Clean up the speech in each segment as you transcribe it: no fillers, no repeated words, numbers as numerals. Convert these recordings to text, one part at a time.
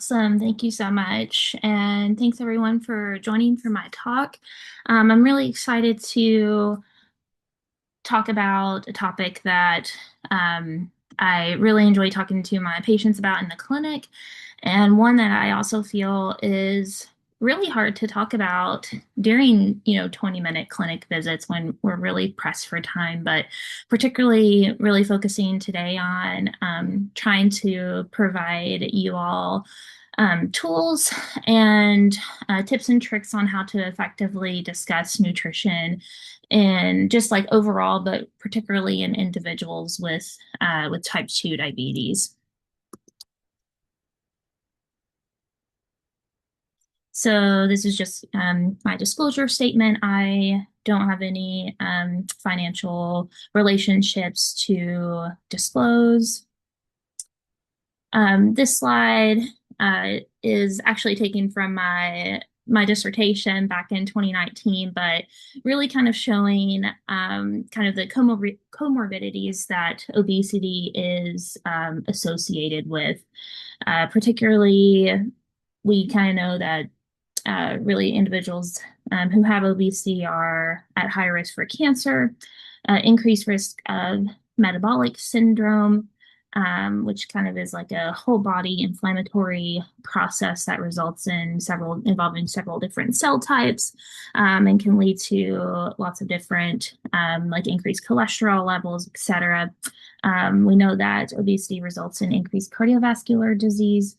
Awesome. Thank you so much. And thanks everyone for joining for my talk. I'm really excited to talk about a topic that I really enjoy talking to my patients about in the clinic, and one that I also feel is really hard to talk about during 20-minute clinic visits when we're really pressed for time, but particularly really focusing today on trying to provide you all tools and tips and tricks on how to effectively discuss nutrition and just like overall, but particularly in individuals with type 2 diabetes. So this is just my disclosure statement. I don't have any financial relationships to disclose. This slide is actually taken from my dissertation back in 2019, but really kind of showing kind of the comorbidities that obesity is associated with. Particularly, we kind of know that really individuals who have obesity are at high risk for cancer, increased risk of metabolic syndrome, which kind of is like a whole body inflammatory process that results in involving several different cell types, and can lead to lots of different like increased cholesterol levels, etc. We know that obesity results in increased cardiovascular disease.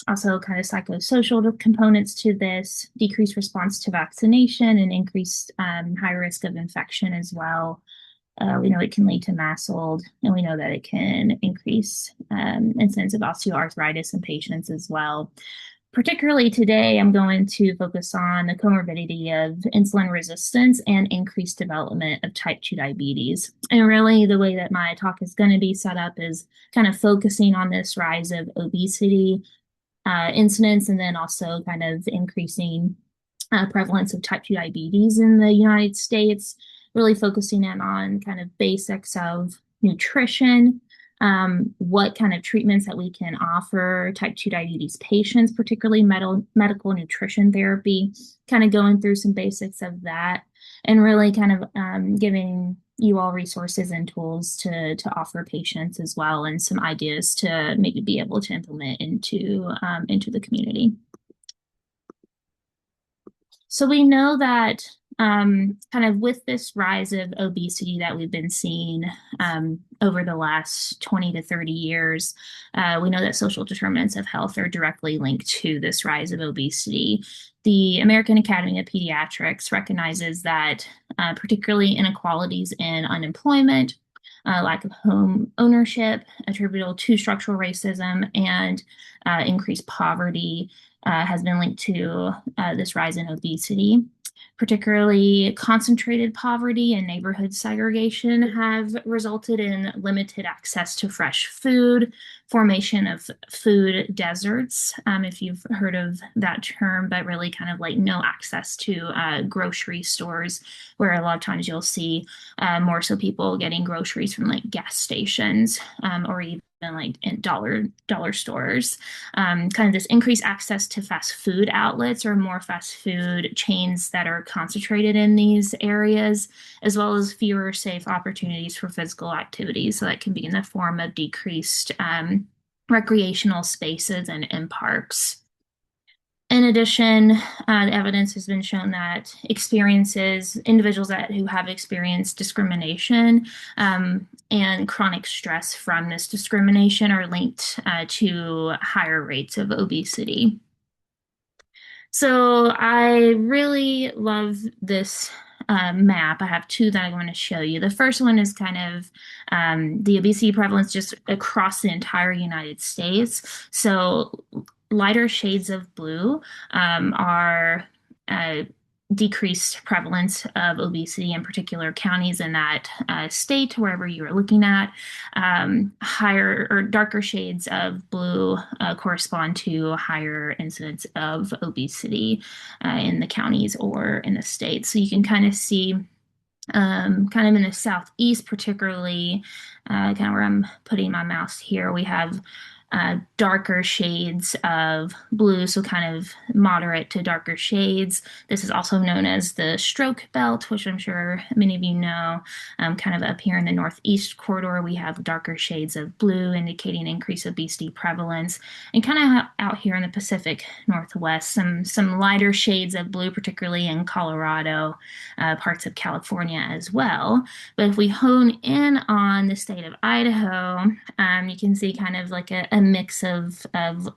Also, kind of psychosocial components to this, decreased response to vaccination, and increased high risk of infection as well. We know it can lead to MASLD, and we know that it can increase incidence of osteoarthritis in patients as well. Particularly today, I'm going to focus on the comorbidity of insulin resistance and increased development of type 2 diabetes. And really, the way that my talk is going to be set up is kind of focusing on this rise of obesity incidence, and then also kind of increasing prevalence of type 2 diabetes in the United States, really focusing in on kind of basics of nutrition, what kind of treatments that we can offer type 2 diabetes patients, particularly medical nutrition therapy, kind of going through some basics of that, and really kind of giving you all resources and tools to offer patients as well, and some ideas to maybe be able to implement into the community. So we know that kind of with this rise of obesity that we've been seeing over the last 20 to 30 years, we know that social determinants of health are directly linked to this rise of obesity. The American Academy of Pediatrics recognizes that particularly inequalities in unemployment, lack of home ownership attributable to structural racism, and increased poverty has been linked to this rise in obesity. Particularly concentrated poverty and neighborhood segregation have resulted in limited access to fresh food, formation of food deserts, if you've heard of that term, but really kind of like no access to grocery stores, where a lot of times you'll see more so people getting groceries from like gas stations, or even like in dollar stores. Kind of this increased access to fast food outlets or more fast food chains that are concentrated in these areas, as well as fewer safe opportunities for physical activities. So that can be in the form of decreased recreational spaces and in parks. In addition, the evidence has been shown that individuals who have experienced discrimination and chronic stress from this discrimination are linked to higher rates of obesity. So I really love this map. I have two that I want to show you. The first one is kind of the obesity prevalence just across the entire United States. So lighter shades of blue are decreased prevalence of obesity in particular counties in that state, wherever you are looking at. Higher or darker shades of blue correspond to higher incidence of obesity in the counties or in the state. So you can kind of see kind of in the southeast, particularly kind of where I'm putting my mouse here, we have darker shades of blue, so kind of moderate to darker shades. This is also known as the stroke belt, which I'm sure many of you know. Kind of up here in the northeast corridor, we have darker shades of blue indicating increased obesity prevalence. And kind of out here in the Pacific Northwest, some lighter shades of blue, particularly in Colorado, parts of California as well. But if we hone in on the state of Idaho, you can see kind of like a mix of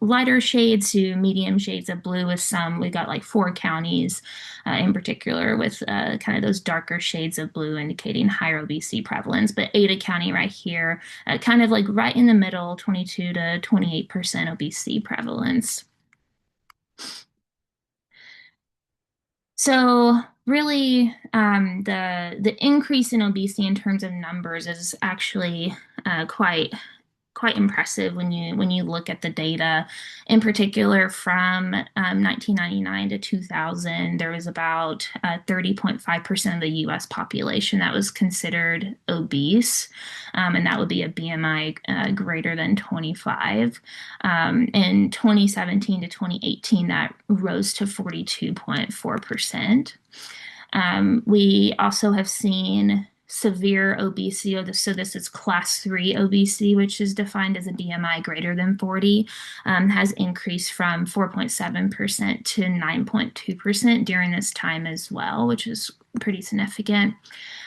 lighter shades to medium shades of blue with some, we've got like 4 counties in particular with kind of those darker shades of blue indicating higher obesity prevalence. But Ada County right here, kind of like right in the middle, 22 to 28% obesity prevalence. So really, the increase in obesity in terms of numbers is actually quite impressive when you look at the data. In particular, from 1999 to 2000, there was about 30.5% of the U.S. population that was considered obese, and that would be a BMI greater than 25. In 2017 to 2018, that rose to 42.4%. We also have seen severe obesity. So this is class 3 obesity, which is defined as a BMI greater than 40, has increased from 4.7% to 9.2% during this time as well, which is pretty significant.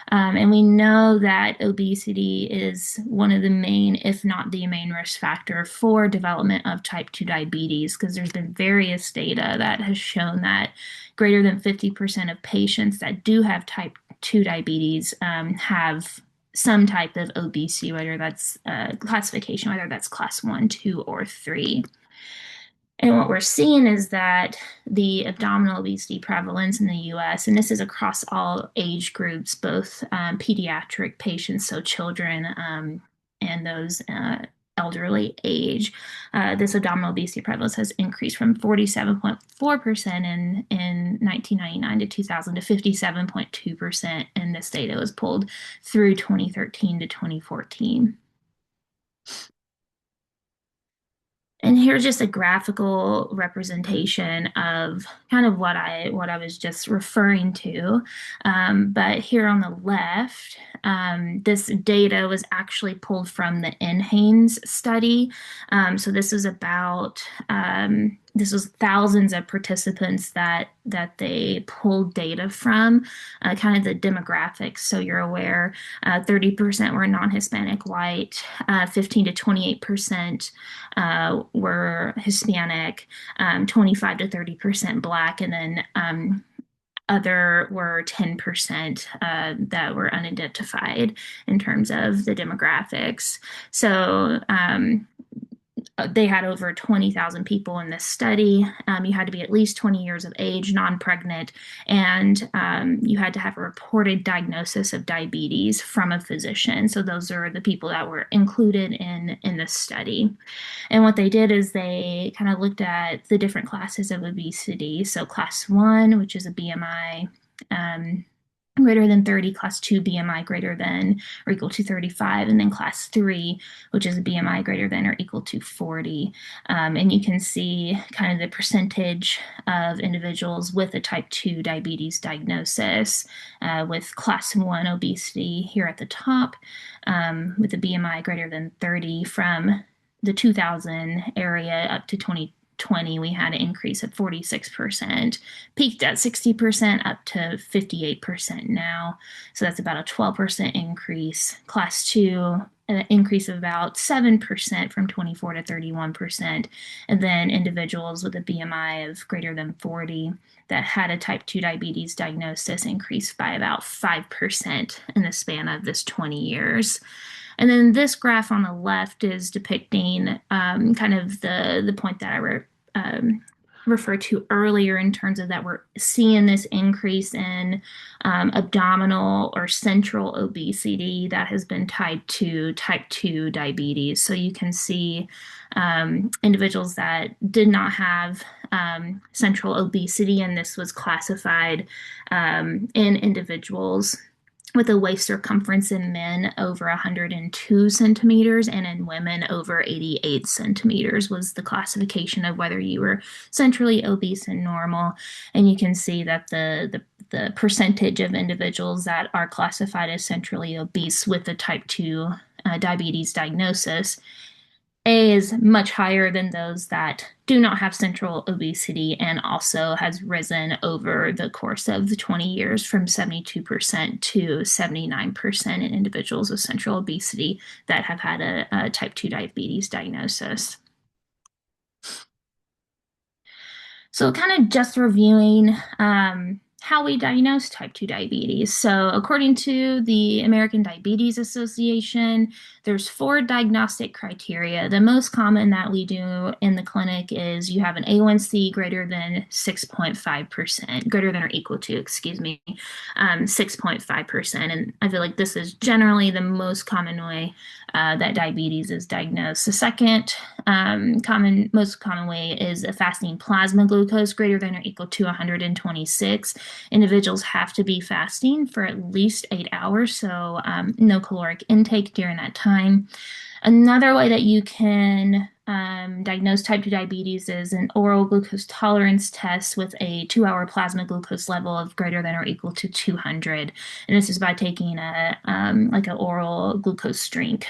And we know that obesity is one of the main, if not the main risk factor for development of type 2 diabetes, because there's been various data that has shown that greater than 50% of patients that do have type 2 diabetes have some type of obesity, whether that's classification, whether that's class 1, 2, or 3. And what we're seeing is that the abdominal obesity prevalence in the US, and this is across all age groups, both pediatric patients, so children, and those elderly age, this abdominal obesity prevalence has increased from 47.4% in 1999 to 2000 to 57.2% in this data was pulled through 2013 to 2014. And here's just a graphical representation of kind of what I was just referring to. But here on the left, this data was actually pulled from the NHANES study. So this was thousands of participants that they pulled data from, kind of the demographics. So you're aware, 30% were non-Hispanic white, 15 to 28% were Hispanic, 25 to 30% Black, and then other were 10% that were unidentified in terms of the demographics. So they had over 20,000 people in this study. You had to be at least 20 years of age, non-pregnant, and you had to have a reported diagnosis of diabetes from a physician. So those are the people that were included in this study. And what they did is they kind of looked at the different classes of obesity. So class 1, which is a BMI greater than 30, class 2 BMI greater than or equal to 35, and then class 3, which is a BMI greater than or equal to 40. And you can see kind of the percentage of individuals with a type 2 diabetes diagnosis, with class 1 obesity here at the top, with a BMI greater than 30 from the 2000 area up to 2020, we had an increase of 46%, peaked at 60%, up to 58% now. So that's about a 12% increase. Class 2, an increase of about 7% from 24 to 31%. And then individuals with a BMI of greater than 40 that had a type 2 diabetes diagnosis increased by about 5% in the span of this 20 years. And then this graph on the left is depicting kind of the point that I referred to earlier in terms of that we're seeing this increase in abdominal or central obesity that has been tied to type 2 diabetes. So you can see individuals that did not have central obesity, and this was classified in individuals with a waist circumference in men over 102 centimeters and in women over 88 centimeters was the classification of whether you were centrally obese and normal. And you can see that the percentage of individuals that are classified as centrally obese with a type 2 diabetes diagnosis is much higher than those that do not have central obesity, and also has risen over the course of the 20 years from 72% to 79% in individuals with central obesity that have had a type 2 diabetes diagnosis. So, kind of just reviewing how we diagnose type 2 diabetes. So, according to the American Diabetes Association, there's 4 diagnostic criteria. The most common that we do in the clinic is you have an A1C greater than 6.5%, greater than or equal to, 6.5%. And I feel like this is generally the most common way that diabetes is diagnosed. The second most common way is a fasting plasma glucose greater than or equal to 126. Individuals have to be fasting for at least 8 hours, so no caloric intake during that time. Another way that you can diagnose type 2 diabetes is an oral glucose tolerance test with a 2-hour plasma glucose level of greater than or equal to 200. And this is by taking like an oral glucose drink.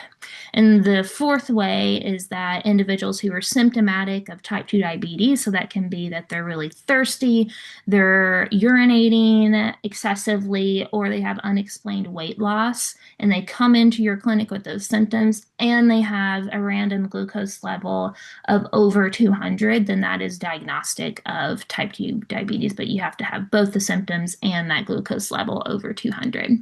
And the fourth way is that individuals who are symptomatic of type 2 diabetes, so that can be that they're really thirsty, they're urinating excessively, or they have unexplained weight loss, and they come into your clinic with those symptoms, and they have a random glucose level of over 200, then that is diagnostic of type 2 diabetes, but you have to have both the symptoms and that glucose level over 200.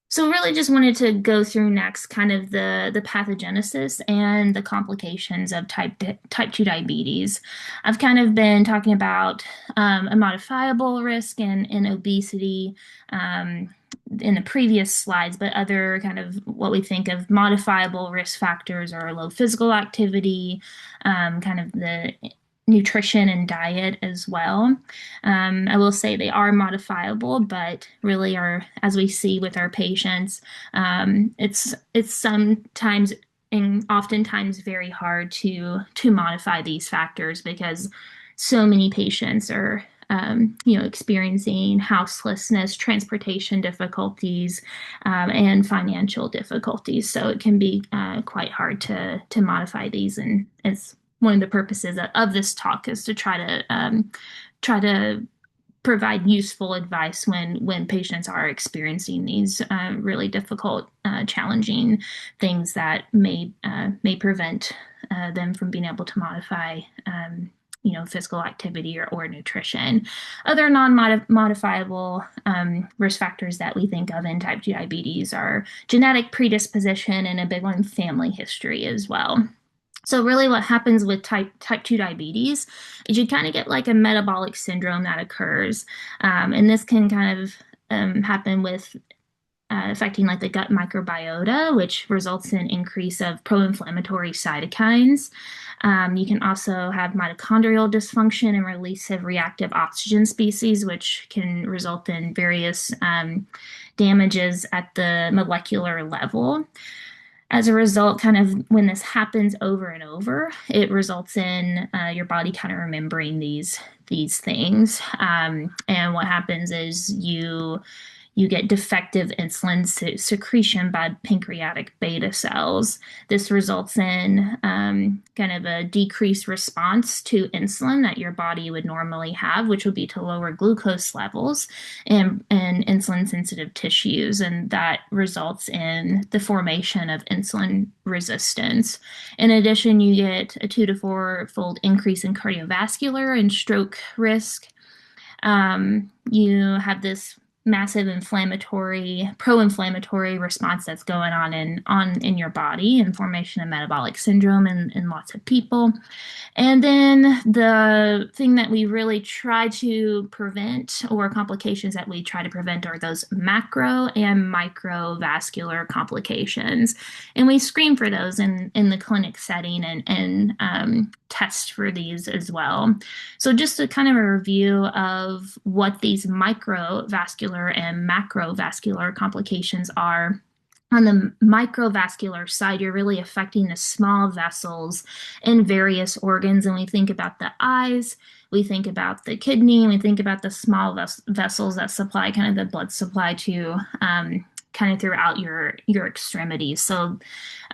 So really just wanted to go through next kind of the pathogenesis and the complications of type 2 diabetes. I've kind of been talking about a modifiable risk and obesity in the previous slides, but other kind of what we think of modifiable risk factors are low physical activity, kind of the nutrition and diet as well. I will say they are modifiable, but really are, as we see with our patients, it's sometimes and oftentimes very hard to modify these factors because so many patients are experiencing houselessness, transportation difficulties, and financial difficulties. So it can be quite hard to modify these, and it's one of the purposes of this talk is to try to provide useful advice when patients are experiencing these really difficult, challenging things that may prevent them from being able to modify physical activity or nutrition. Other non-modifiable risk factors that we think of in type 2 diabetes are genetic predisposition and a big one, family history as well. So really what happens with type 2 diabetes is you kind of get like a metabolic syndrome that occurs. And this can kind of happen with affecting like the gut microbiota, which results in increase of pro-inflammatory cytokines. You can also have mitochondrial dysfunction and release of reactive oxygen species, which can result in various damages at the molecular level. As a result, kind of when this happens over and over, it results in your body kind of remembering these things. And what happens is you get defective insulin secretion by pancreatic beta cells. This results in kind of a decreased response to insulin that your body would normally have, which would be to lower glucose levels and insulin sensitive tissues. And that results in the formation of insulin resistance. In addition, you get a 2 to 4-fold increase in cardiovascular and stroke risk. You have this massive pro-inflammatory response that's going on in your body, and formation of metabolic syndrome in lots of people. And then the thing that we really try to prevent, or complications that we try to prevent, are those macro and microvascular complications. And we screen for those in the clinic setting and test for these as well. So just a kind of a review of what these microvascular microvascular and macrovascular complications are. On the microvascular side, you're really affecting the small vessels in various organs. And we think about the eyes, we think about the kidney, and we think about the small vessels that supply kind of the blood supply to kind of throughout your extremities. So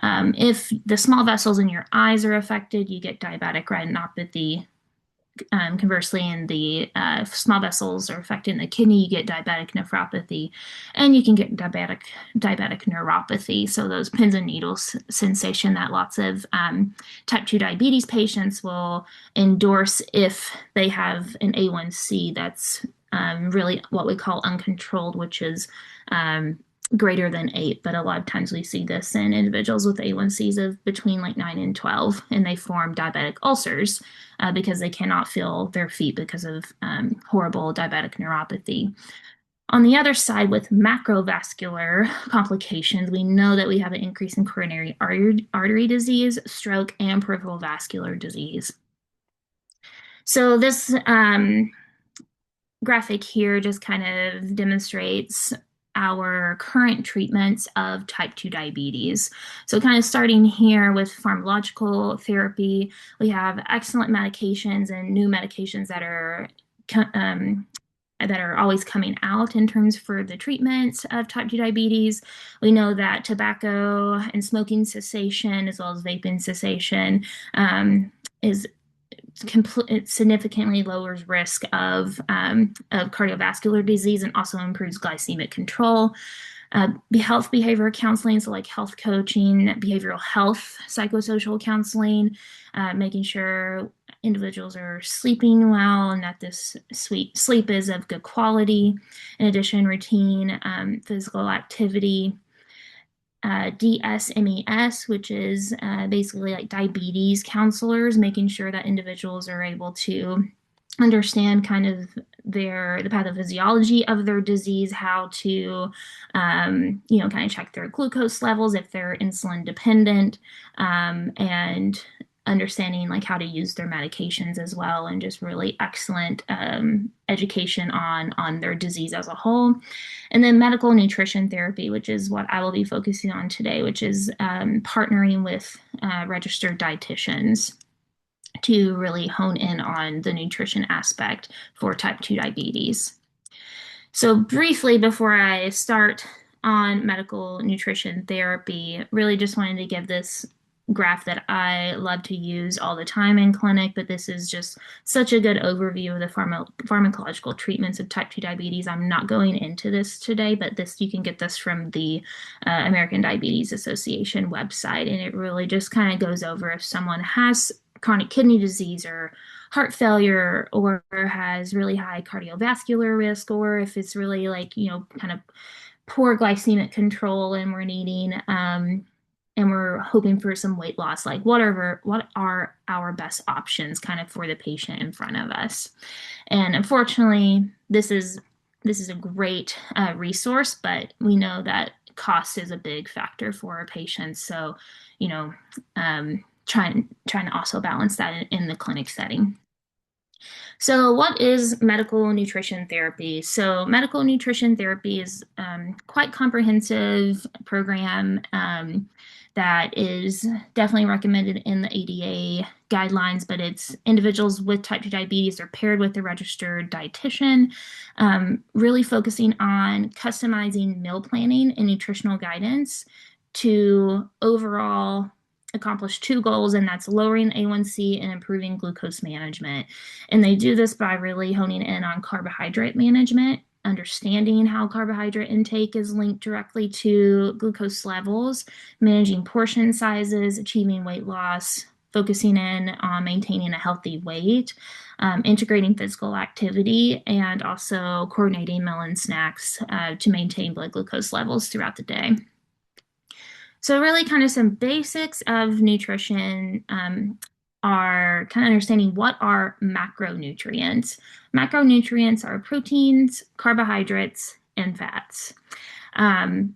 if the small vessels in your eyes are affected, you get diabetic retinopathy. Conversely, in the small vessels are affecting the kidney, you get diabetic nephropathy, and you can get diabetic neuropathy. So those pins and needles sensation that lots of type 2 diabetes patients will endorse if they have an A1C that's really what we call uncontrolled, which is greater than 8, but a lot of times we see this in individuals with A1Cs of between like 9 and 12, and they form diabetic ulcers because they cannot feel their feet because of horrible diabetic neuropathy. On the other side, with macrovascular complications, we know that we have an increase in coronary artery disease, stroke, and peripheral vascular disease. So this graphic here just kind of demonstrates our current treatments of type 2 diabetes. So kind of starting here with pharmacological therapy, we have excellent medications and new medications that are always coming out in terms for the treatment of type 2 diabetes. We know that tobacco and smoking cessation, as well as vaping cessation, it significantly lowers risk of cardiovascular disease and also improves glycemic control. Health behavior counseling, so like health coaching, behavioral health, psychosocial counseling, making sure individuals are sleeping well and that this sleep is of good quality. In addition, routine physical activity. DSMES, which is basically like diabetes counselors, making sure that individuals are able to understand kind of the pathophysiology of their disease, how to, kind of check their glucose levels if they're insulin dependent, and understanding like how to use their medications as well, and just really excellent education on their disease as a whole. And then medical nutrition therapy, which is what I will be focusing on today, which is partnering with registered dietitians to really hone in on the nutrition aspect for type 2 diabetes. So briefly, before I start on medical nutrition therapy, really just wanted to give this graph that I love to use all the time in clinic, but this is just such a good overview of the pharmacological treatments of type 2 diabetes. I'm not going into this today, but you can get this from the American Diabetes Association website, and it really just kind of goes over if someone has chronic kidney disease or heart failure or has really high cardiovascular risk, or if it's really like, kind of poor glycemic control and we're needing and we're hoping for some weight loss, like what are our best options kind of for the patient in front of us. And unfortunately, this is a great resource, but we know that cost is a big factor for our patients. So, trying to also balance that in the clinic setting. So what is medical nutrition therapy? So medical nutrition therapy is quite comprehensive program that is definitely recommended in the ADA guidelines, but it's individuals with type 2 diabetes are paired with a registered dietitian, really focusing on customizing meal planning and nutritional guidance to overall accomplish 2 goals, and that's lowering A1C and improving glucose management. And they do this by really honing in on carbohydrate management, understanding how carbohydrate intake is linked directly to glucose levels, managing portion sizes, achieving weight loss, focusing in on maintaining a healthy weight, integrating physical activity, and also coordinating meal and snacks to maintain blood glucose levels throughout the day. So really kind of some basics of nutrition are kind of understanding what are macronutrients. Macronutrients are proteins, carbohydrates, and fats.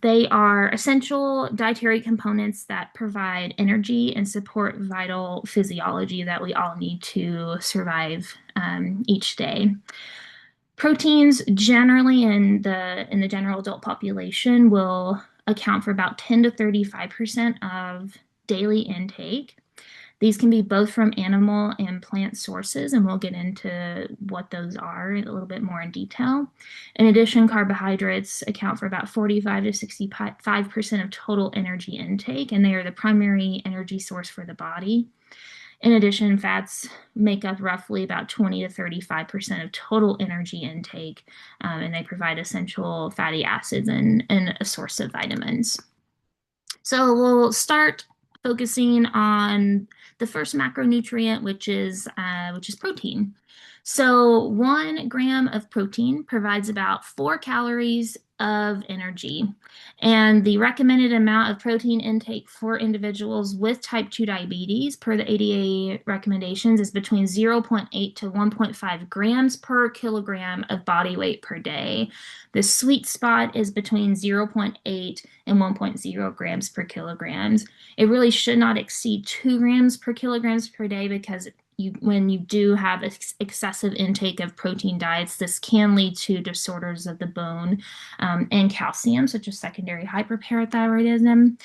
They are essential dietary components that provide energy and support vital physiology that we all need to survive each day. Proteins generally in the general adult population will account for about 10 to 35% of daily intake. These can be both from animal and plant sources, and we'll get into what those are a little bit more in detail. In addition, carbohydrates account for about 45 to 65% of total energy intake, and they are the primary energy source for the body. In addition, fats make up roughly about 20 to 35% of total energy intake, and they provide essential fatty acids and a source of vitamins. So we'll start focusing on the first macronutrient, which is protein. So 1 gram of protein provides about 4 calories of energy. And the recommended amount of protein intake for individuals with type 2 diabetes per the ADA recommendations is between 0.8 to 1.5 grams per kilogram of body weight per day. The sweet spot is between 0.8 and 1.0 grams per kilograms. It really should not exceed 2 grams per kilograms per day because when you do have excessive intake of protein diets, this can lead to disorders of the bone and calcium, such as secondary hyperparathyroidism.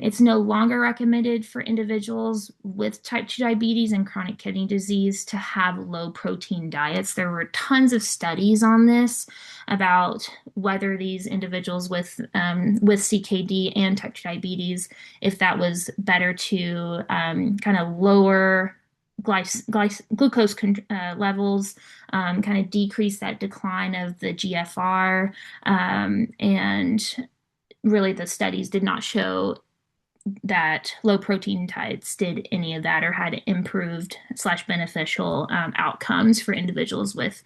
It's no longer recommended for individuals with type 2 diabetes and chronic kidney disease to have low protein diets. There were tons of studies on this about whether these individuals with CKD and type 2 diabetes, if that was better to kind of lower glucose levels, kind of decrease that decline of the GFR, and really the studies did not show that low protein diets did any of that or had improved / beneficial outcomes for individuals with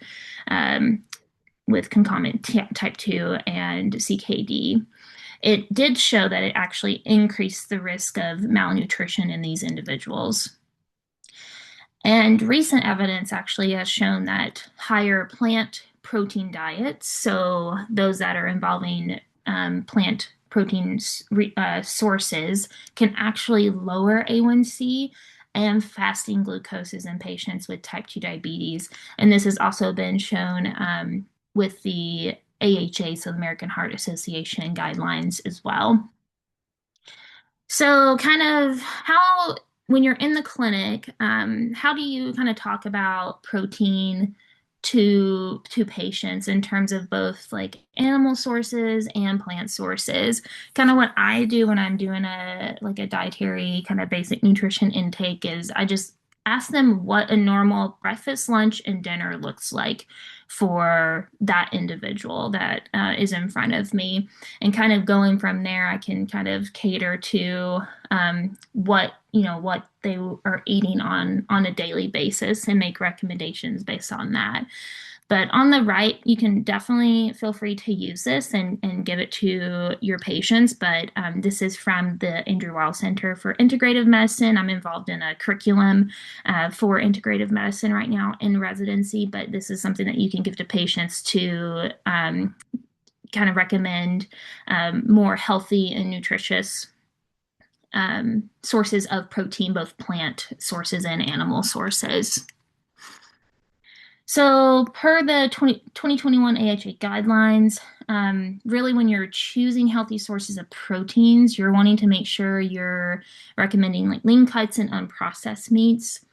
concomitant type 2 and CKD. It did show that it actually increased the risk of malnutrition in these individuals. And recent evidence actually has shown that higher plant protein diets, so those that are involving plant protein sources, can actually lower A1C and fasting glucoses in patients with type 2 diabetes. And this has also been shown with the AHA, so the American Heart Association guidelines as well. So kind of when you're in the clinic, how do you kind of talk about protein to patients in terms of both like animal sources and plant sources? Kind of what I do when I'm doing a dietary kind of basic nutrition intake is I just ask them what a normal breakfast, lunch, and dinner looks like for that individual that is in front of me. And kind of going from there, I can kind of cater to what they are eating on a daily basis and make recommendations based on that. But on the right, you can definitely feel free to use this and give it to your patients. But this is from the Andrew Weil Center for Integrative Medicine. I'm involved in a curriculum for integrative medicine right now in residency, but this is something that you can give to patients to kind of recommend more healthy and nutritious sources of protein, both plant sources and animal sources. So per the 2021 AHA guidelines, really when you're choosing healthy sources of proteins, you're wanting to make sure you're recommending like lean cuts and unprocessed meats,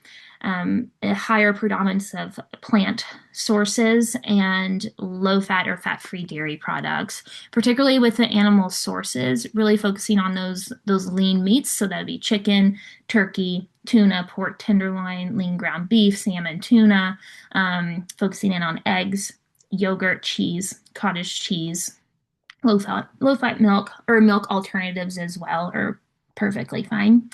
a higher predominance of plant sources, and low fat or fat-free dairy products, particularly with the animal sources, really focusing on those lean meats. So that'd be chicken, turkey, tuna, pork tenderloin, lean ground beef, salmon, tuna, focusing in on eggs, yogurt, cheese, cottage cheese, low fat milk or milk alternatives as well are perfectly fine.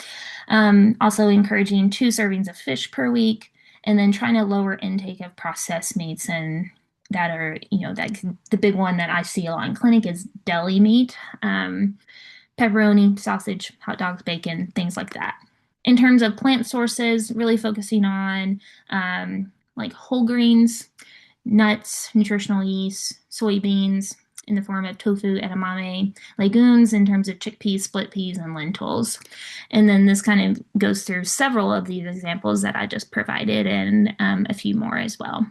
Also encouraging 2 servings of fish per week, and then trying to lower intake of processed meats, and that are, the big one that I see a lot in clinic is deli meat, pepperoni, sausage, hot dogs, bacon, things like that. In terms of plant sources, really focusing on like whole grains, nuts, nutritional yeast, soybeans in the form of tofu, edamame, legumes in terms of chickpeas, split peas, and lentils. And then this kind of goes through several of these examples that I just provided and a few more as well.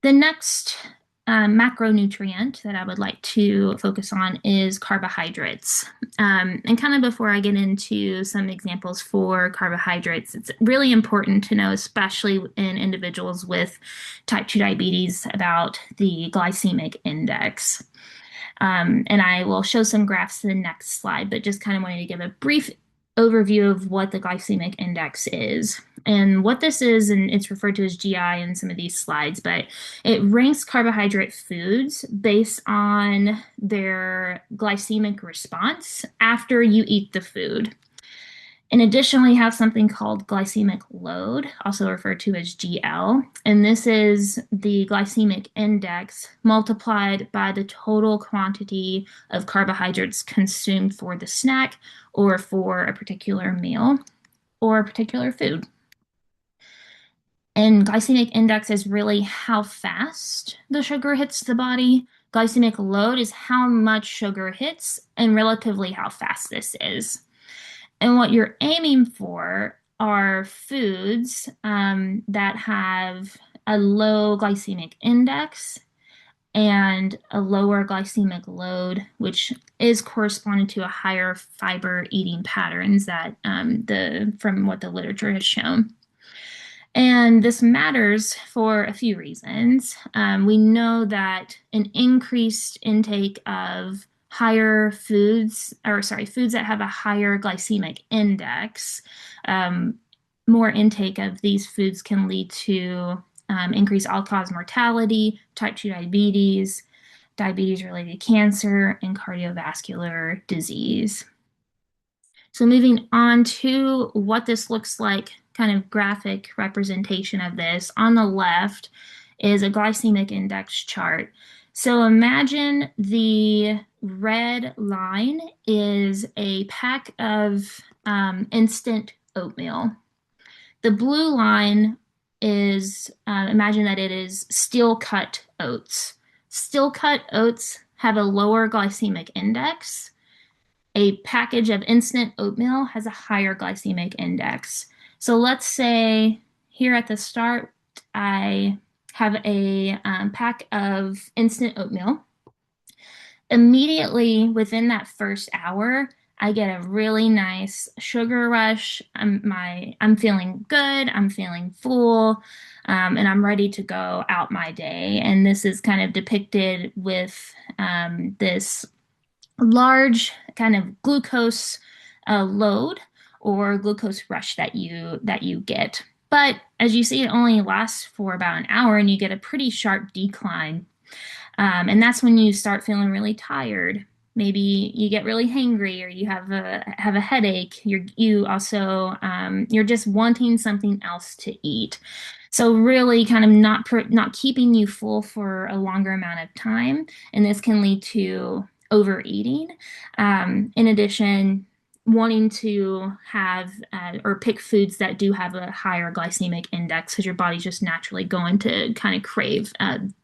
The next macronutrient that I would like to focus on is carbohydrates. And kind of before I get into some examples for carbohydrates, it's really important to know, especially in individuals with type 2 diabetes, about the glycemic index. And I will show some graphs in the next slide, but just kind of wanted to give a brief overview of what the glycemic index is. And what this is, and it's referred to as GI in some of these slides, but it ranks carbohydrate foods based on their glycemic response after you eat the food. In addition, we have something called glycemic load, also referred to as GL, and this is the glycemic index multiplied by the total quantity of carbohydrates consumed for the snack or for a particular meal or a particular food. And glycemic index is really how fast the sugar hits the body. Glycemic load is how much sugar hits and relatively how fast this is. And what you're aiming for are foods that have a low glycemic index and a lower glycemic load, which is corresponding to a higher fiber eating patterns that from what the literature has shown. And this matters for a few reasons. We know that an increased intake of higher foods, or sorry, foods that have a higher glycemic index, more intake of these foods can lead to increased all-cause mortality, type 2 diabetes, diabetes-related cancer, and cardiovascular disease. So moving on to what this looks like, kind of graphic representation of this. On the left is a glycemic index chart. So imagine the red line is a pack of instant oatmeal. The blue line is, imagine that it is steel cut oats. Steel cut oats have a lower glycemic index. A package of instant oatmeal has a higher glycemic index. So let's say here at the start, I have a pack of instant oatmeal. Immediately within that first hour, I get a really nice sugar rush. I'm feeling good. I'm feeling full, and I'm ready to go out my day. And this is kind of depicted with this large kind of glucose load or glucose rush that you get. But as you see, it only lasts for about an hour, and you get a pretty sharp decline. And that's when you start feeling really tired. Maybe you get really hangry, or you have a headache. You also you're just wanting something else to eat. So really, kind of not keeping you full for a longer amount of time, and this can lead to overeating. In addition, wanting to have or pick foods that do have a higher glycemic index, because your body's just naturally going to kind of crave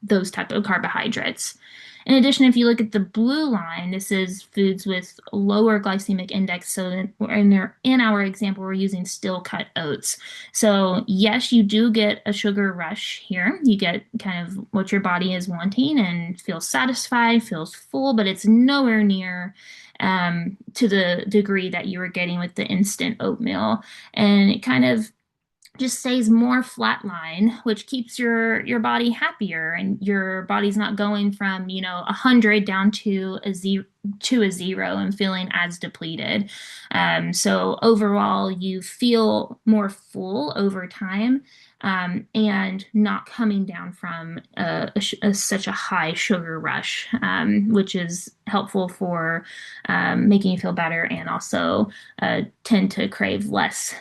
those type of carbohydrates. In addition, if you look at the blue line, this is foods with lower glycemic index. So in our example, we're using steel cut oats. So yes, you do get a sugar rush here. You get kind of what your body is wanting and feels satisfied, feels full, but it's nowhere near to the degree that you were getting with the instant oatmeal. And it kind of just stays more flatline, which keeps your body happier, and your body's not going from 100 down to a zero and feeling as depleted. So overall, you feel more full over time, and not coming down from such a high sugar rush, which is helpful for making you feel better, and also tend to crave less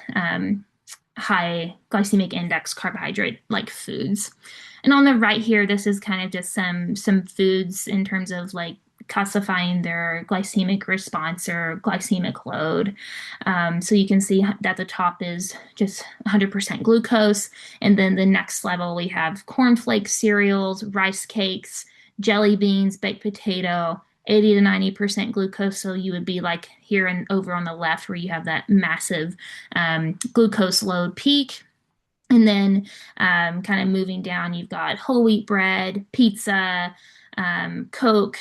high glycemic index carbohydrate like foods. And on the right here, this is kind of just some foods in terms of like classifying their glycemic response or glycemic load. So you can see that the top is just 100% glucose, and then the next level we have cornflakes, cereals, rice cakes, jelly beans, baked potato, 80 to 90% glucose. So you would be like here and over on the left, where you have that massive glucose load peak. And then kind of moving down, you've got whole wheat bread, pizza, Coke,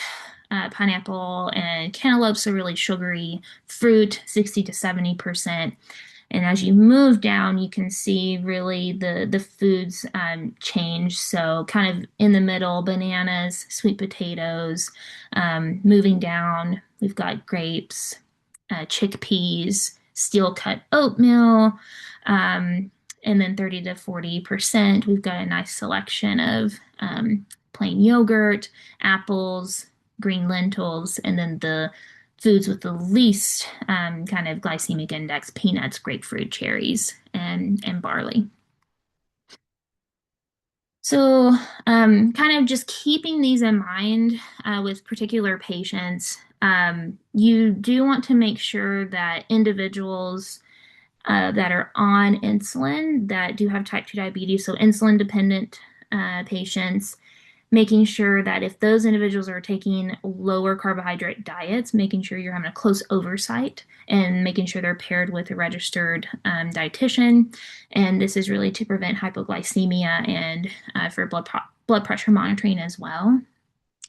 pineapple, and cantaloupe, so really sugary fruit, 60 to 70%. And as you move down, you can see really the foods change. So kind of in the middle, bananas, sweet potatoes. Moving down, we've got grapes, chickpeas, steel cut oatmeal, and then 30 to 40%. We've got a nice selection of plain yogurt, apples, green lentils, and then the foods with the least kind of glycemic index: peanuts, grapefruit, cherries, and barley. So, kind of just keeping these in mind with particular patients, you do want to make sure that individuals that are on insulin that do have type 2 diabetes, so insulin dependent patients, making sure that if those individuals are taking lower carbohydrate diets, making sure you're having a close oversight and making sure they're paired with a registered dietitian. And this is really to prevent hypoglycemia and for blood pressure monitoring as well.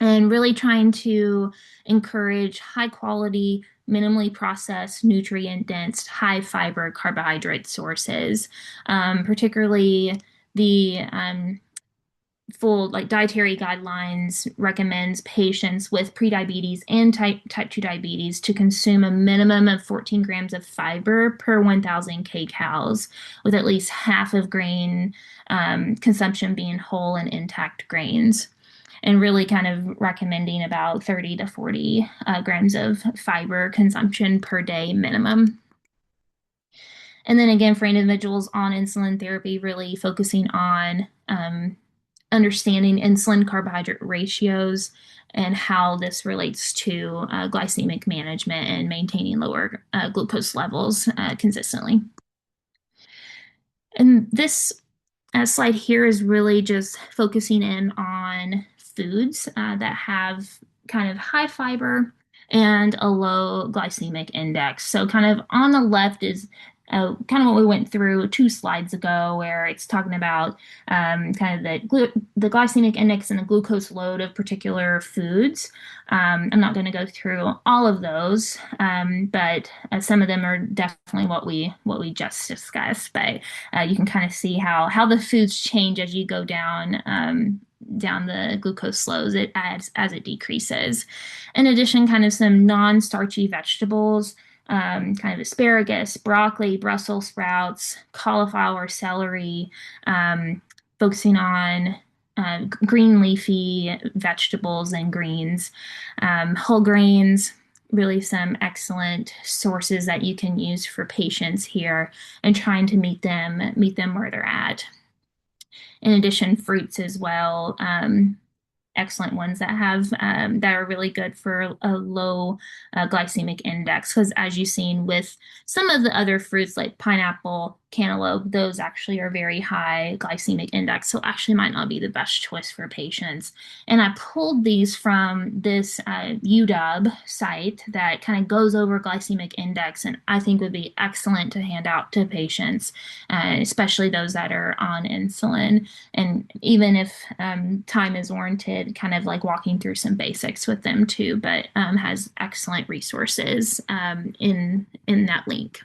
And really trying to encourage high quality, minimally processed, nutrient dense, high fiber carbohydrate sources, particularly the full like dietary guidelines recommends patients with prediabetes and type 2 diabetes to consume a minimum of 14 grams of fiber per 1,000 kcals, with at least half of grain consumption being whole and intact grains, and really kind of recommending about 30 to 40 grams of fiber consumption per day minimum. And then again, for individuals on insulin therapy, really focusing on understanding insulin carbohydrate ratios and how this relates to glycemic management and maintaining lower glucose levels consistently. And this slide here is really just focusing in on foods that have kind of high fiber and a low glycemic index. So kind of on the left is kind of what we went through 2 slides ago, where it's talking about kind of the glycemic index and the glucose load of particular foods. I'm not going to go through all of those, but some of them are definitely what we just discussed. But you can kind of see how the foods change as you go down the glucose slows it as it decreases. In addition, kind of some non-starchy vegetables, kind of asparagus, broccoli, Brussels sprouts, cauliflower, celery, focusing on green leafy vegetables and greens, whole grains, really some excellent sources that you can use for patients here and trying to meet them where they're at. In addition, fruits as well, excellent ones that have that are really good for a low glycemic index, because as you've seen with some of the other fruits like pineapple, cantaloupe, those actually are very high glycemic index, so actually might not be the best choice for patients. And I pulled these from this UW site that kind of goes over glycemic index, and I think would be excellent to hand out to patients, especially those that are on insulin. And even if time is warranted, kind of like walking through some basics with them too, but has excellent resources in that link.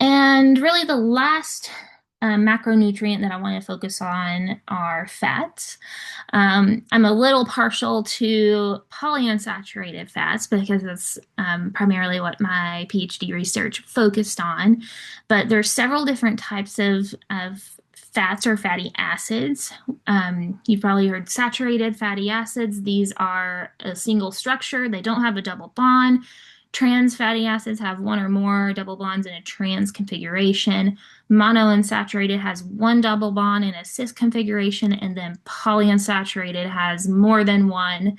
And really the last macronutrient that I want to focus on are fats. I'm a little partial to polyunsaturated fats because that's primarily what my PhD research focused on. But there's several different types of fats or fatty acids. You've probably heard saturated fatty acids. These are a single structure. They don't have a double bond. Trans fatty acids have one or more double bonds in a trans configuration. Monounsaturated has one double bond in a cis configuration, and then polyunsaturated has more than one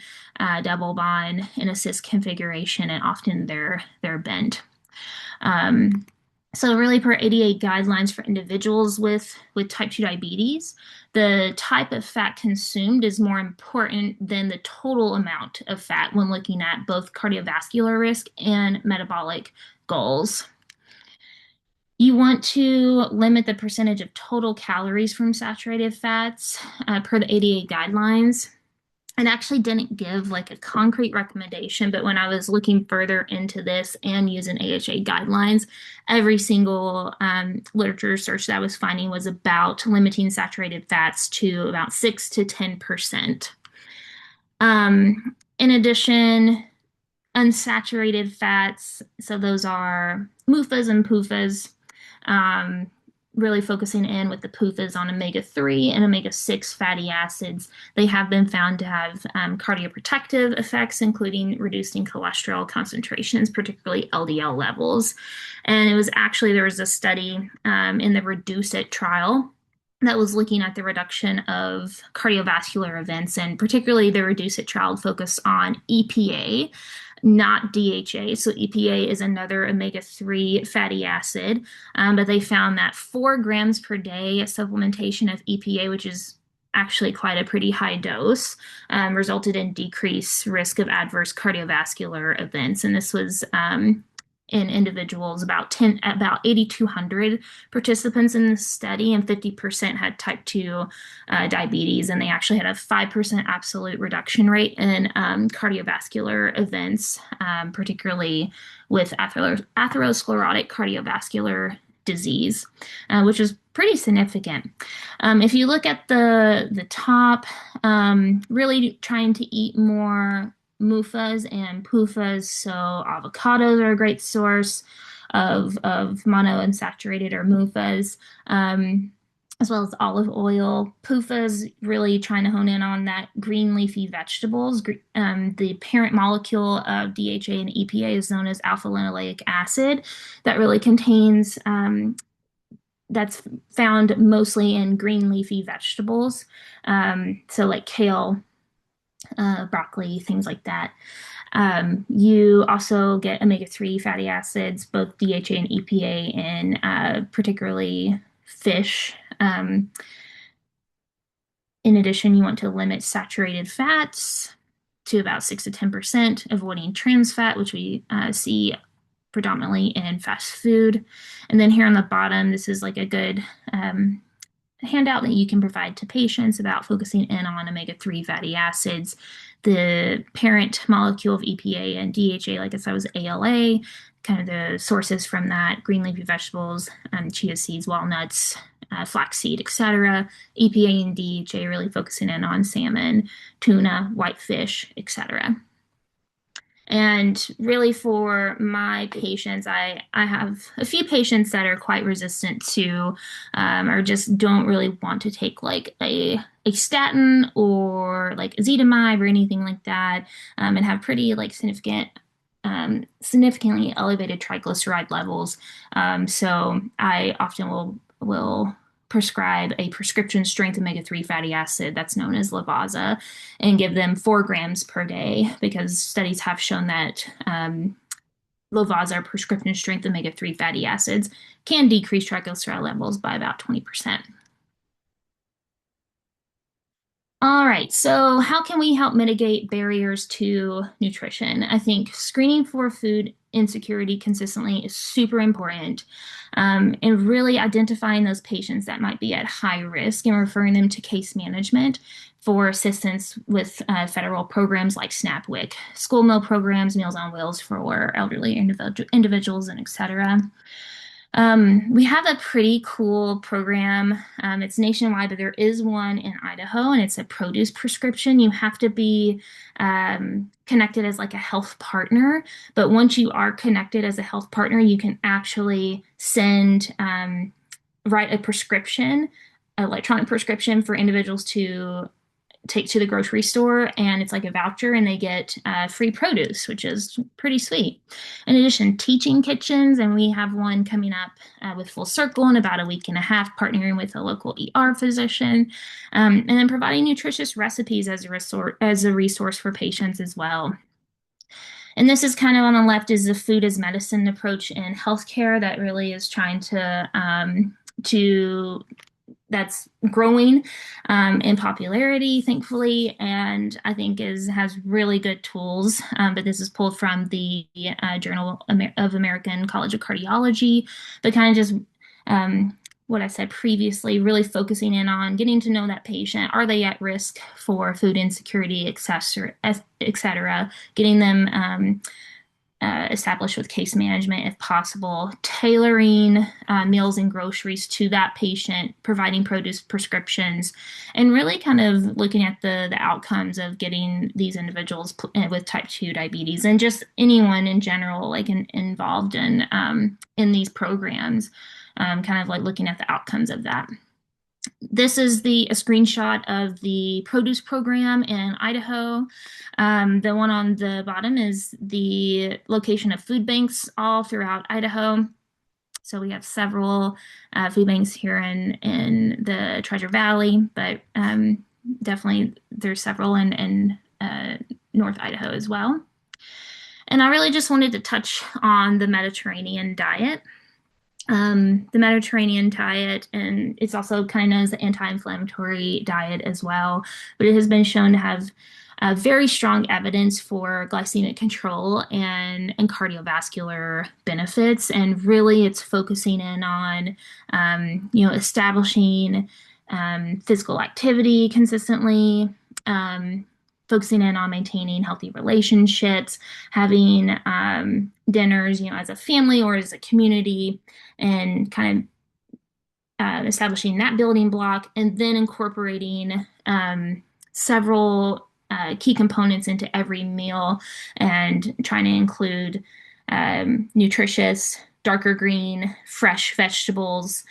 double bond in a cis configuration, and often they're bent. So really per ADA guidelines for individuals with type 2 diabetes, the type of fat consumed is more important than the total amount of fat when looking at both cardiovascular risk and metabolic goals. You want to limit the percentage of total calories from saturated fats per the ADA guidelines. It actually didn't give like a concrete recommendation, but when I was looking further into this and using AHA guidelines, every single literature search that I was finding was about limiting saturated fats to about 6 to 10%. In addition, unsaturated fats, so those are MUFAs and PUFAs, um, really focusing in with the PUFAs on omega-3 and omega-6 fatty acids. They have been found to have cardioprotective effects, including reducing cholesterol concentrations, particularly LDL levels. And it was actually, there was a study in the Reduce It trial that was looking at the reduction of cardiovascular events, and particularly the Reduce It trial focused on EPA, not DHA. So EPA is another omega-3 fatty acid, but they found that 4 grams per day supplementation of EPA, which is actually quite a pretty high dose, resulted in decreased risk of adverse cardiovascular events. And this was in individuals, about 8,200 participants in this study, and 50% had type 2 diabetes, and they actually had a 5% absolute reduction rate in cardiovascular events, particularly with atherosclerotic cardiovascular disease, which is pretty significant. If you look at the top, really trying to eat more MUFAs and PUFAs. So avocados are a great source of monounsaturated or MUFAs, as well as olive oil. PUFAs really trying to hone in on that green leafy vegetables. The parent molecule of DHA and EPA is known as alpha linoleic acid, that really contains that's found mostly in green leafy vegetables. So like kale, broccoli, things like that. You also get omega-3 fatty acids, both DHA and EPA, in particularly fish. In addition, you want to limit saturated fats to about 6 to 10%, avoiding trans fat, which we see predominantly in fast food. And then here on the bottom, this is like a good handout that you can provide to patients about focusing in on omega-3 fatty acids. The parent molecule of EPA and DHA, like I said, was ALA, kind of the sources from that: green leafy vegetables, chia seeds, walnuts, flaxseed, etc. EPA and DHA really focusing in on salmon, tuna, whitefish, etc. And really for my patients, I have a few patients that are quite resistant to or just don't really want to take like a statin or like ezetimibe or anything like that, and have pretty like significantly elevated triglyceride levels. So I often will prescribe a prescription strength omega-3 fatty acid that's known as Lavazza, and give them 4 grams per day, because studies have shown that Lavazza, prescription strength omega-3 fatty acids, can decrease triglyceride levels by about 20%. All right, so how can we help mitigate barriers to nutrition? I think screening for food insecurity consistently is super important, and really identifying those patients that might be at high risk and referring them to case management for assistance with federal programs like SNAP-WIC, school meal programs, Meals on Wheels for elderly individuals, and et cetera. We have a pretty cool program. It's nationwide, but there is one in Idaho, and it's a produce prescription. You have to be connected as like a health partner, but once you are connected as a health partner, you can actually write a prescription, electronic prescription, for individuals to take to the grocery store, and it's like a voucher, and they get free produce, which is pretty sweet. In addition, teaching kitchens, and we have one coming up with Full Circle in about a week and a half, partnering with a local ER physician, and then providing nutritious recipes as a resource for patients as well. And this is kind of on the left, is the food as medicine approach in healthcare that really is trying to that's growing in popularity, thankfully, and I think is has really good tools. But this is pulled from the Journal of American College of Cardiology, but kind of just what I said previously, really focusing in on getting to know that patient. Are they at risk for food insecurity, et cetera, getting them established with case management if possible, tailoring meals and groceries to that patient, providing produce prescriptions, and really kind of looking at the outcomes of getting these individuals with type 2 diabetes and just anyone in general like involved in these programs, kind of like looking at the outcomes of that. This is a screenshot of the produce program in Idaho. The one on the bottom is the location of food banks all throughout Idaho. So we have several food banks here in the Treasure Valley, but definitely there's several in North Idaho as well. And I really just wanted to touch on the Mediterranean diet. The Mediterranean diet, and it's also kind of known as the anti-inflammatory diet as well, but it has been shown to have very strong evidence for glycemic control and cardiovascular benefits. And really, it's focusing in on, establishing physical activity consistently, focusing in on maintaining healthy relationships, having dinners, as a family or as a community, and kind of establishing that building block, and then incorporating several key components into every meal and trying to include nutritious, darker green, fresh vegetables,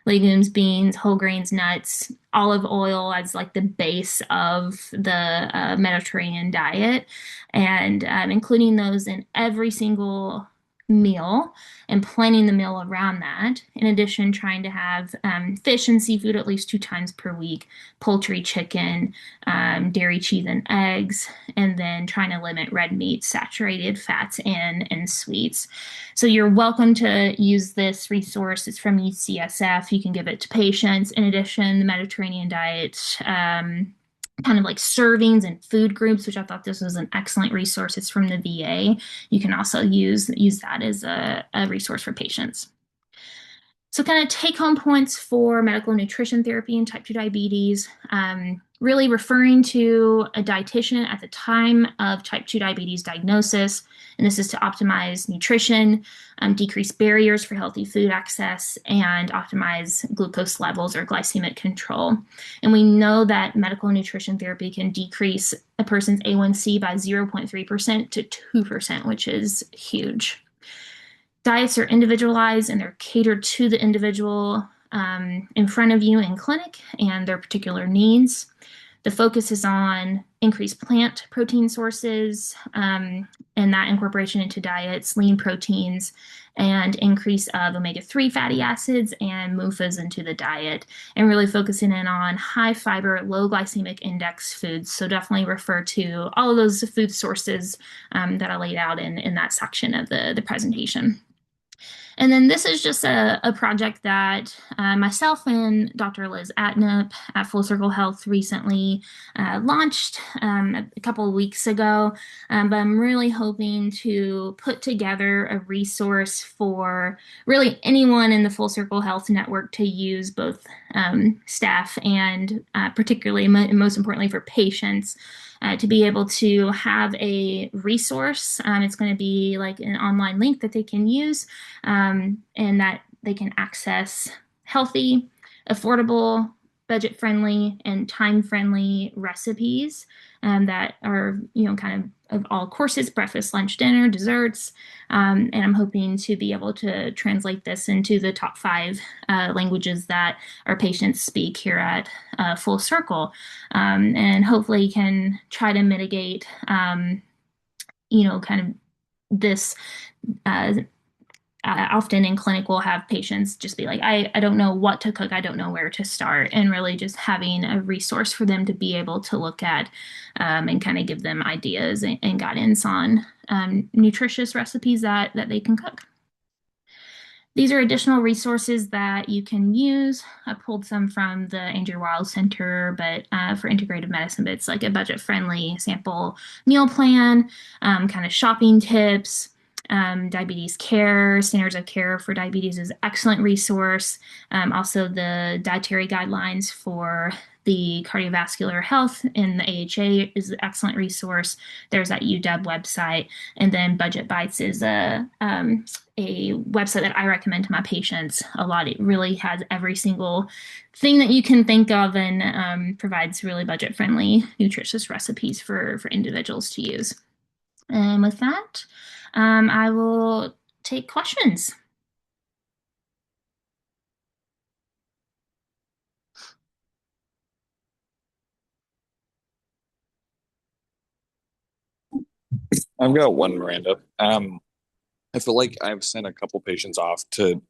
legumes, beans, whole grains, nuts, olive oil as like the base of the Mediterranean diet, and including those in every single meal and planning the meal around that. In addition, trying to have fish and seafood at least 2 times per week, poultry, chicken, dairy, cheese, and eggs, and then trying to limit red meat, saturated fats, and sweets. So you're welcome to use this resource. It's from UCSF. You can give it to patients. In addition, the Mediterranean diet, kind of like servings and food groups, which I thought this was an excellent resource. It's from the VA. You can also use that as a resource for patients. So kind of take-home points for medical nutrition therapy and type 2 diabetes, really referring to a dietitian at the time of type 2 diabetes diagnosis. And this is to optimize nutrition, decrease barriers for healthy food access, and optimize glucose levels or glycemic control. And we know that medical nutrition therapy can decrease a person's A1C by 0.3% to 2%, which is huge. Diets are individualized and they're catered to the individual in front of you in clinic and their particular needs. The focus is on increased plant protein sources and that incorporation into diets, lean proteins, and increase of omega-3 fatty acids and MUFAs into the diet, and really focusing in on high fiber, low glycemic index foods. So definitely refer to all of those food sources that I laid out in that section of the presentation. And then this is just a project that myself and Dr. Liz Atnip at Full Circle Health recently launched a couple of weeks ago. But I'm really hoping to put together a resource for really anyone in the Full Circle Health network to use, both staff and particularly, and most importantly, for patients. To be able to have a resource. It's going to be like an online link that they can use and that they can access healthy, affordable, budget-friendly, and time-friendly recipes that are, kind of all courses, breakfast, lunch, dinner, desserts. And I'm hoping to be able to translate this into the top 5 languages that our patients speak here at Full Circle, and hopefully can try to mitigate, kind of this. Often in clinic, we'll have patients just be like, I don't know what to cook. I don't know where to start. And really just having a resource for them to be able to look at and kind of give them ideas and guidance on nutritious recipes that they can cook. These are additional resources that you can use. I pulled some from the Andrew Weil Center, but for integrative medicine, but it's like a budget-friendly sample meal plan, kind of shopping tips, diabetes care, standards of care for diabetes is an excellent resource. Also, the dietary guidelines for the cardiovascular health in the AHA is an excellent resource. There's that UW website. And then Budget Bites is a website that I recommend to my patients a lot. It really has every single thing that you can think of and provides really budget friendly, nutritious recipes for individuals to use. And with that, I will take questions. I've got one, Miranda. I feel like I've sent a couple patients off to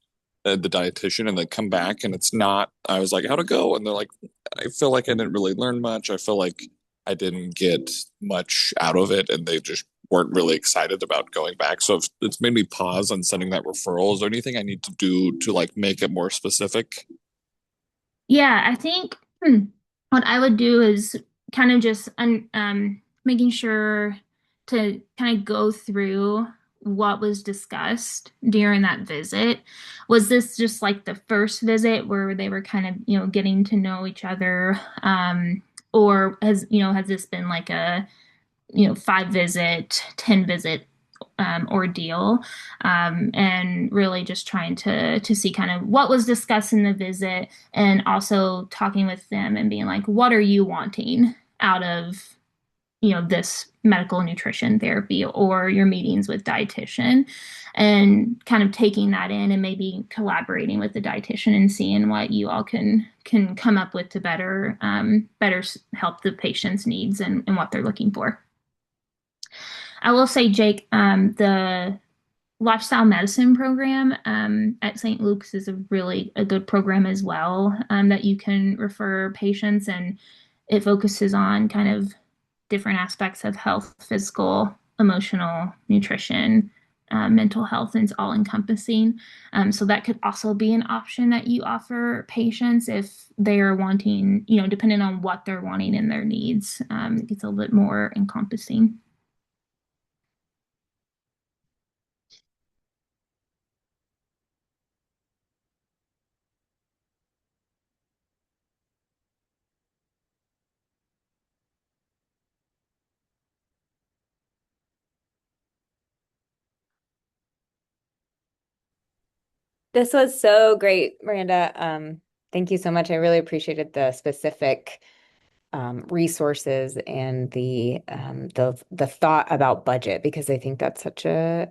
the dietitian and they come back and it's not, I was like, how'd it go? And they're like, I feel like I didn't really learn much. I feel like I didn't get much out of it and they just weren't really excited about going back. So it's made me pause on sending that referral. Is there anything I need to do to like make it more specific? Yeah, I think what I would do is kind of just making sure to kind of go through what was discussed during that visit. Was this just like the first visit where they were kind of, getting to know each other? Or has this been like a, 5 visit, 10 visit ordeal, and really just trying to see kind of what was discussed in the visit, and also talking with them and being like, what are you wanting out of this medical nutrition therapy or your meetings with dietitian, and kind of taking that in and maybe collaborating with the dietitian and seeing what you all can come up with to better help the patient's needs and what they're looking for. I will say, Jake, the lifestyle medicine program at St. Luke's is a good program as well, that you can refer patients, and it focuses on kind of different aspects of health, physical, emotional, nutrition, mental health, and it's all encompassing. So that could also be an option that you offer patients if they are wanting, depending on what they're wanting and their needs. It gets a little bit more encompassing. This was so great, Miranda. Thank you so much. I really appreciated the specific resources and the thought about budget because I think that's such a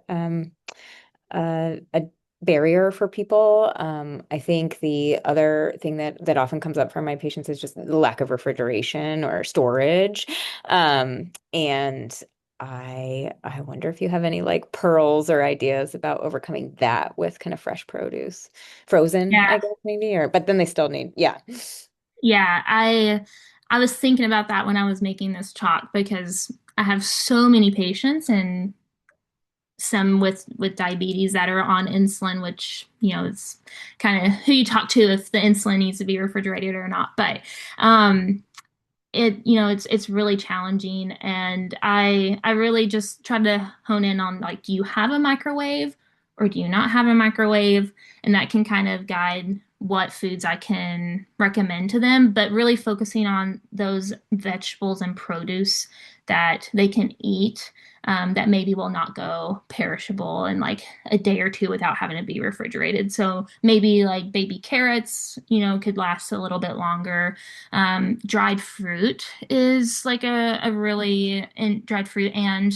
barrier for people. I think the other thing that often comes up for my patients is just the lack of refrigeration or storage. And I wonder if you have any like pearls or ideas about overcoming that with kind of fresh produce. Frozen, I Yeah. guess maybe, or but then they still need, yeah. Yeah, I was thinking about that when I was making this talk because I have so many patients and some with diabetes that are on insulin, which, it's kind of who you talk to if the insulin needs to be refrigerated or not. But it's really challenging, and I really just try to hone in on, like, do you have a microwave or do you not have a microwave, and that can kind of guide what foods I can recommend to them, but really focusing on those vegetables and produce that they can eat, that maybe will not go perishable in like a day or two without having to be refrigerated. So maybe like baby carrots, could last a little bit longer. Dried fruit is like a really, and dried fruit and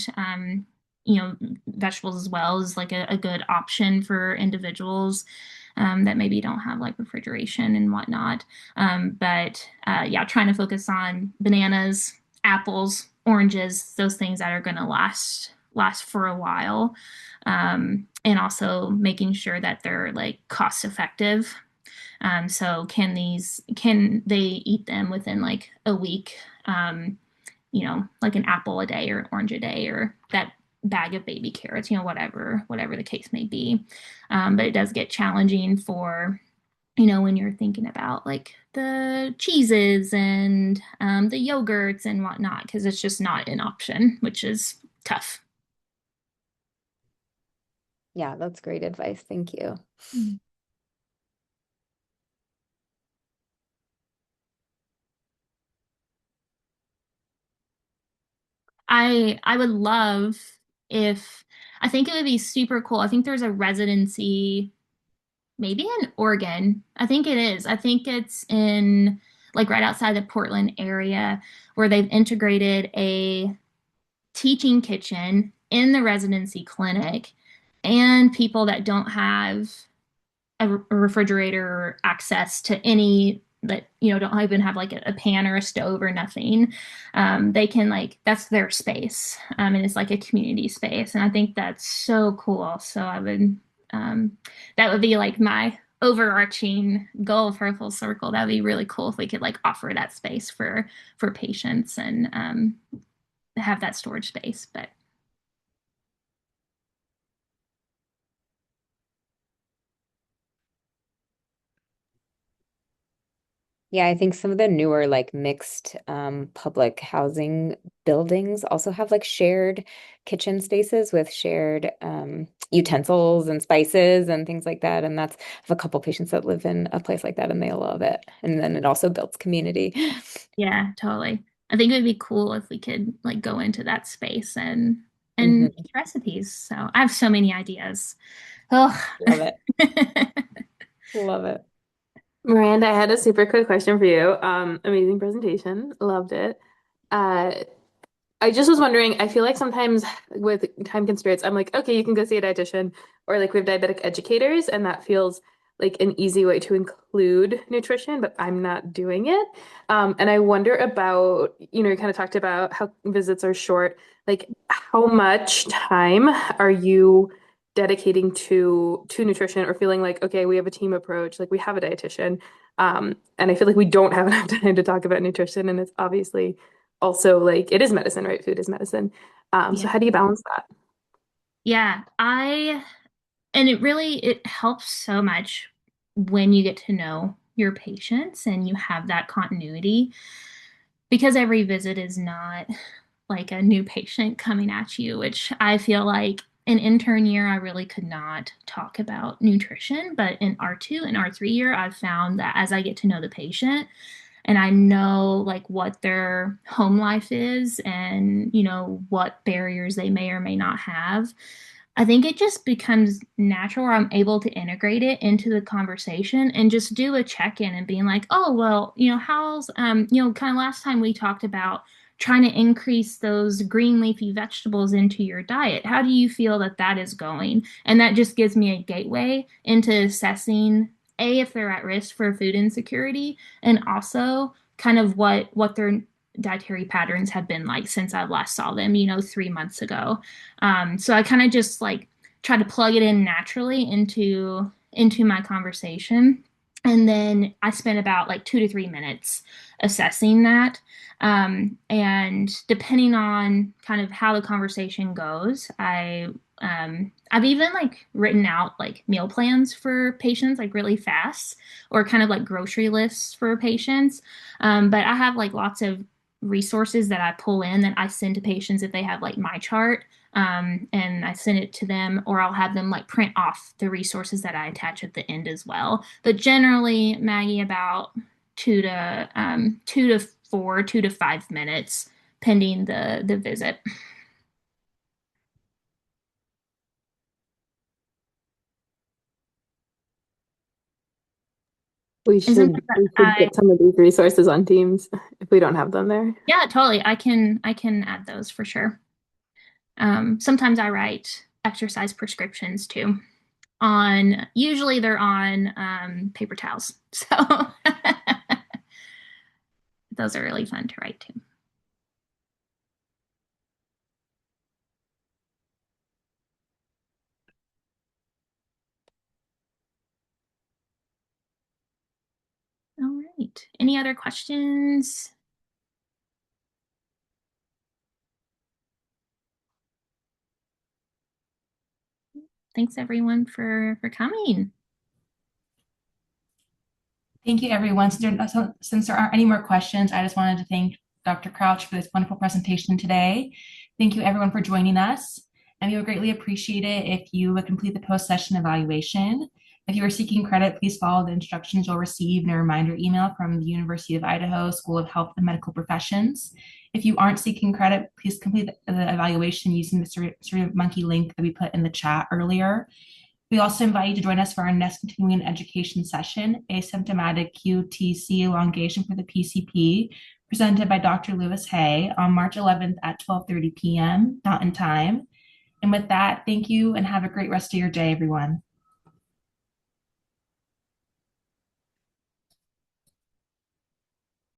vegetables as well is like a good option for individuals that maybe don't have like refrigeration and whatnot. But yeah, trying to focus on bananas, apples, oranges, those things that are going to last for a while. And also making sure that they're like cost effective. So can they eat them within like a week? Like an apple a day or an orange a day, or that bag of baby carrots, whatever the case may be. But it does get challenging for, when you're thinking about like the cheeses and the yogurts and whatnot, because it's just not an option, which is tough. Yeah, that's great advice. Thank you. Mm. I would love if I think it would be super cool. I think there's a residency maybe in Oregon. I think it is. I think it's in like right outside the Portland area where they've integrated a teaching kitchen in the residency clinic and people that don't have a refrigerator or access to any that don't even have like a pan or a stove or nothing. They can like that's their space, and it's like a community space, and I think that's so cool. So I would that would be like my overarching goal for a full circle. That would be really cool if we could like offer that space for patients and have that storage space. But Yeah, I think some of the newer like mixed public housing buildings also have like shared kitchen spaces with shared utensils and spices and things like that. And I have a couple patients that live in a place like that and they love it. And then it also builds community. yeah, totally. I think it would be cool if we could like go into that space and Mhm. make recipes. So I have so many ideas. Oh. Love it. Love it. Miranda, I had a super quick question for you. Amazing presentation. Loved it. Uh, I just was wondering, I feel like sometimes with time constraints, I'm like, okay, you can go see a dietitian, or like we have diabetic educators, and that feels like an easy way to include nutrition, but I'm not doing it. And I wonder about, you kind of talked about how visits are short. Like, how much time are you dedicating to nutrition, or feeling like, okay, we have a team approach, like we have a dietitian, and I feel like we don't have enough time to talk about nutrition, and it's obviously also like it is medicine, right? Food is medicine. So Yeah. how do you balance that? Yeah, and it helps so much when you get to know your patients and you have that continuity because every visit is not like a new patient coming at you, which I feel like in intern year, I really could not talk about nutrition. But in R2 and R3 year, I've found that as I get to know the patient and I know like what their home life is and, what barriers they may or may not have, I think it just becomes natural, or I'm able to integrate it into the conversation and just do a check-in and being like, oh, well, how's, kind of last time we talked about trying to increase those green leafy vegetables into your diet. How do you feel that that is going? And that just gives me a gateway into assessing, A, if they're at risk for food insecurity, and also kind of what their dietary patterns have been like since I last saw them, 3 months ago. So I kind of just like try to plug it in naturally into my conversation. And then I spent about like 2 to 3 minutes assessing that. And depending on kind of how the conversation goes, I've even like written out like meal plans for patients like really fast or kind of like grocery lists for patients. But I have like lots of resources that I pull in that I send to patients if they have like my chart, and I send it to them, or I'll have them like print off the resources that I attach at the end as well. But generally, Maggie, about 2 to 4, 2 to 5 minutes, pending the visit. We And should sometimes we should I get some of these resources on Teams if we don't have them there. yeah, totally. I can add those for sure. Sometimes I write exercise prescriptions too. On usually they're on paper towels. So those are really fun to write too. All right. Any other questions? thanks everyone for coming. Thank you, everyone. Since there aren't any more questions, I just wanted to thank Dr. Crouch for this wonderful presentation today. Thank you, everyone, for joining us. And we would greatly appreciate it if you would complete the post-session evaluation. If you are seeking credit, please follow the instructions you'll receive in a reminder email from the University of Idaho School of Health and Medical Professions. If you aren't seeking credit, please complete the evaluation using the SurveyMonkey link that we put in the chat earlier. We also invite you to join us for our next continuing education session, Asymptomatic QTC Elongation for the PCP, presented by Dr. Lewis Hay on March 11th at 12:30 p.m. Mountain Time. And with that, thank you and have a great rest of your day, everyone.